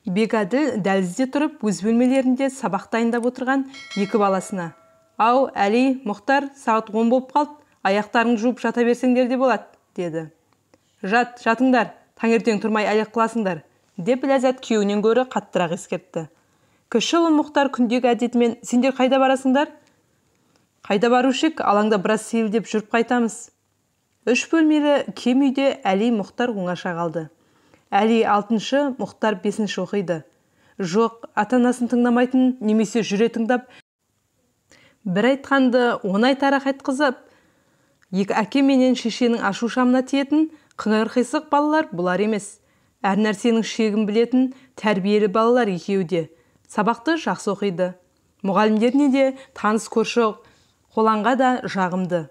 Бекәділ дәлізде тұрып, өз бөлмелерінде сабақ дайындап отырған екі баласына: «Ау, Әли, Мұхтар, сағат 10 болып қалды, аяқтарың жуып жата берсеңдер де болады», деді. Жатыңдар, таңертең тұрмай әлек қыласыңдар», деп Ләззат күйеуінен гөрі қаттырақ ескертті. Кіші ұлы Мұхтар күндегі әдетімен: «Сендер қайда барасыңдар?» «Қайда барушек, алаңда біраз сейілдеп жүріп қайтамыз». 3 бөлмелі кем үйде Әли, Мұхтар оңаша қалды. Әли 6-шы, Мұхтар 5-ші оқиды. Жоқ, ата-анасын тыңдамайтын, немесе жүре тыңдап, бір айтқанды 10 айтарақ айтқызып, екі әке менен шешенің ашу шамына тиетін қыңыр-қисық балалар бұлар емес. Әр нәрсенің шегін білетін тәрбиелі балалар екеуде. Сабақты жақсы оқиды. Мұғалімдеріне де, таныс көрші қолаңға да жағымды.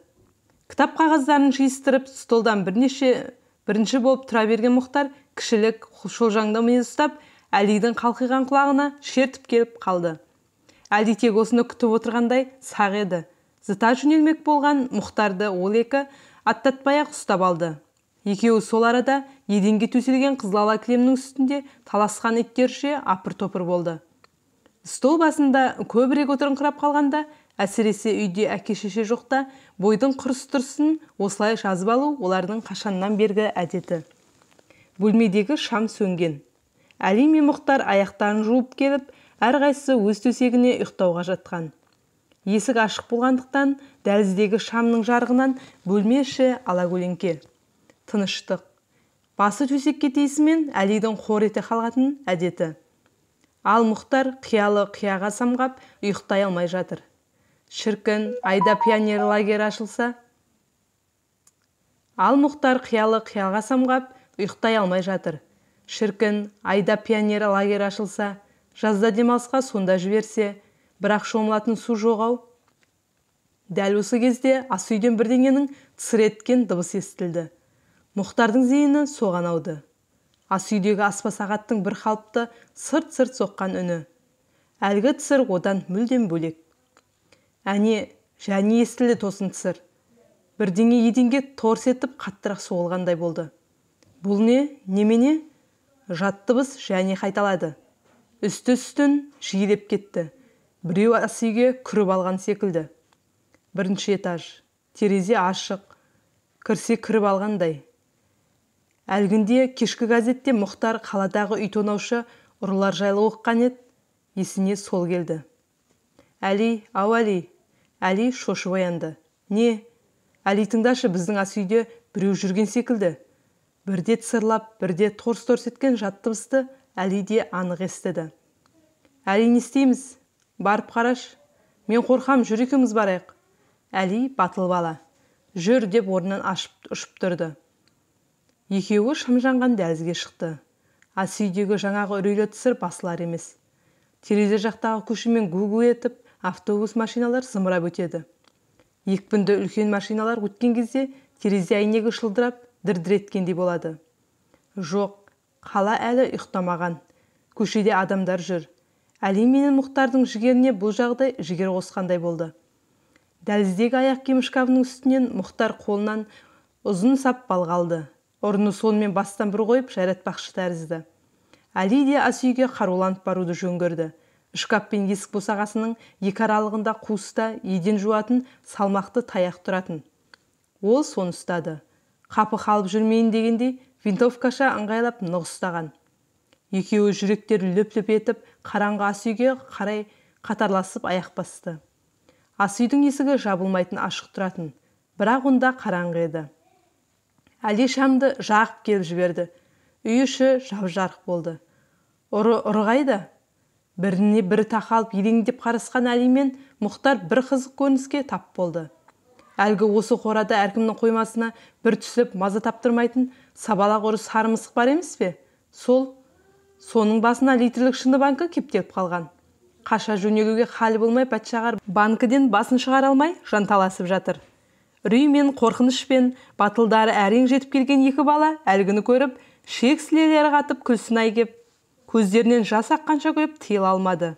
Кітап қағаздарын жиыстырып, столдан бірінші болып тұра берген Мұхтар кішілік шолжаңда мінез ұстап, Әлидің қалқиған құлағына шертіп келіп қалды. Әли тек осыны күтіп отырғандай сақ еді. Зыта жөнелмек болған Мұхтарды ол екі аттатпай-ақ ұстап алды. Екеуі сол арада еденге төселген қызылала кілемнің үстінде таласқан иттерше апыр-топыр болды. Стол басында көбірек отырыңқырап қалғанда, әсіресе үйде әке-шеше жоқта, бойдың құрыс-тұрсын осылай жазып алу олардың қашаннан бергі әдеті. Бөлмедегі шам сөнген. Әли мен Мұхтар аяқтарын жуып келіп, әрқайсысы өз төсегіне ұйықтауға жатқан. Есік ашық болғандықтан, дәліздегі шамның жарығынан бөлме іші алакөлеңке. Тыныштық. Басы төсекке тиісімен Әлидің қор ете қалғатын әдеті. Ал Мұхтар қиялы қияға самғап, ұйықтай алмай жатыр. Шіркін, айда пионер лагері ашылса. Ал Мұхтар қиялы қияға самғап, ұйықтай алмай жатыр. Шіркін, айда пионер лагері ашылса, жазда демалысқа сонда жіберсе, бірақ шомылатын су жоғау. Дәл осы кезде ас үйден бірдеңенің тысыр еткен дыбыс естілді. Мұхтардың зейіні соған ауды. Ас үйдегі аспа сағаттың бір қалыпты сырт-сырт соққан үні. Әлгі тысыр одан мүлдем бөлек. Әне, және естілді тосын тысыр. Бірдеңе еденге торс етіп қаттырақ соғылғандай болды. Бұл не? Немене? Жат дыбыс және қайталады. Үсті-үстін жиілеп кетті. Біреу ас үйге кіріп алған секілді. 1-ші этаж. Терезе ашық. Кірсе кіріп алғандай. Әлгінде кешкі газетте Мұхтар қаладағы үй тонаушы ұрылар жайлы оққан еді. Есіне сол келді. Әли, ау Әли. Әли шошып оянды. Не? Әли, тыңдашы, біздің ас үйде біреу жүрген секілді. Бірде тысырлап, бірде торс-торс еткен жат дыбысты Әли де анық естіді. Әли, не істейміз? Барып қараш. Мен қорқам, жүр екеуміз барайық. Әли батыл бала. Жүр деп орнынан ұшып тұрды. Екеуі шамжанған дәлізге шықты. Ас үйдегі жаңағы үрейлі тысыр басылар емес. Терезе жақтағы көшемен гу-гу етіп, автобус машиналар зымырап өтеді. Екпінді үлкен машиналар өткен кезде терезе әйнегі шылдырап, дір-дір еткендей болады. Жоқ, қала әлі ұйықтамаған. Көшеде адамдар жүр. Әли менен Мұхтардың жігеріне бұл жағдай жігер қосқандай болды. Дәліздегі аяқ киім шкафының үстінен Мұхтар қолынан ұзын сап балға алды. Ұрыны сонымен бастан бір қойып жайратпақшы тәрізді. Әли де ас үйге қаруланып баруды жөн көрді. Шкаф пен есік босағасының екі аралығында қуыста еден жуатын салмақты таяқ тұратын. Ол соны ұстады. Қапы қалып жүрмейін дегендей винтовкаша ыңғайлап нық ұстаған. Екеуі жүректер löp-löp етіп, қараңғы ас үйге қарай қатарласып аяқ басты. Ас үйдің есігі жабылмайтын ашық тұратын, бірақ онда қараңғы еді. Әли шамды жағып келіп жіберді. Үй іші жап-жарық болды. Ұры қайда? Біріне бірі тақалып елеңдеп қарасқан Әли мен Мұхтар бір қызық көрініске тап болды. Әлгі осы қорада әркімнің қоймасына бір түсіп маза таптырмайтын сабалақ ұры сары мысық бар емес пе? Соның басына литрлік шыны банкі кептеліп қалған. Қаша жөнелуге халі болмай патшағар банкіден басын шығара алмай жанталасып жатыр. Үрей мен қорқынышпен батылдары әрең жетіп келген екі бала әлгіні көріп, шек сілелері қатып күлсін айгеп, көздерінен жас аққанша көйіп тыйыла алмады.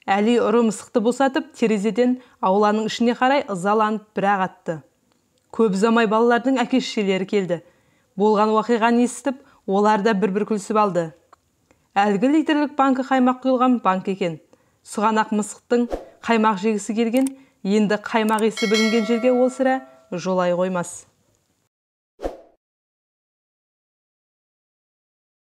Әли ұры мысықты босатып, терезеден ауланың ішіне қарай ызаланып бір-ақ атты. Көп ұзамай балалардың әке-шешелері келді. Болған уақиғаны естіп, олар да бір-бір күлсіп алды. Әлгі литрлік банкі қаймақ құйылған банк екен. Сұғанақ мысықтың қаймақ жегісі келген, енді қаймақ есі білінген жерге ол сірә жолай қоймас.